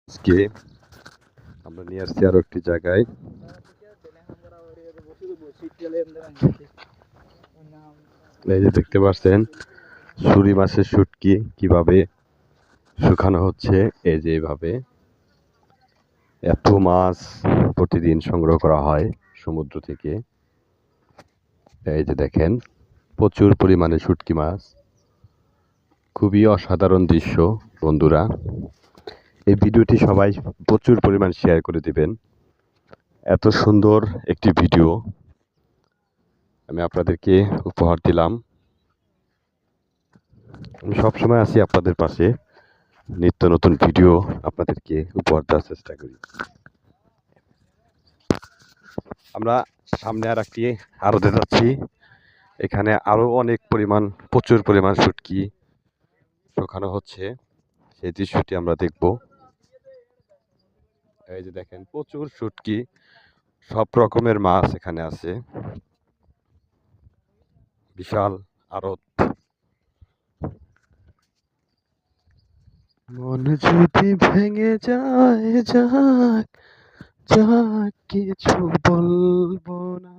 আজকে আমরা নিয়ে আসছি আরো একটি জায়গায়। এই যে দেখতে পাচ্ছেন সুরি মাছের শুটকি কিভাবে শুকানো হচ্ছে। এই যে এইভাবে এত মাছ প্রতিদিন সংগ্রহ করা হয় সমুদ্র থেকে। এই যে দেখেন প্রচুর পরিমাণে শুটকি মাছ, খুবই অসাধারণ দৃশ্য। বন্ধুরা, এই ভিডিওটি সবাই প্রচুর পরিমাণ শেয়ার করে দিবেন। এত সুন্দর একটি ভিডিও আমি আপনাদেরকে উপহার দিলাম। আমি সবসময় আছি আপনাদের পাশে, নিত্য নতুন ভিডিও আপনাদেরকে উপহার দেওয়ার চেষ্টা করি। আমরা সামনে আর একটি আড়তে যাচ্ছি। এখানে আরো অনেক পরিমাণ, প্রচুর পরিমাণ শুটকি শুকানো হচ্ছে, সেই দৃশ্যটি আমরা দেখব। এই যে দেখেন প্রচুর শুটকি, সব রকমের মাছ এখানে আছে। বিশাল আড়ত। মন যদি ভেঙে যায়, যাক যাক, কিছু বলবো না।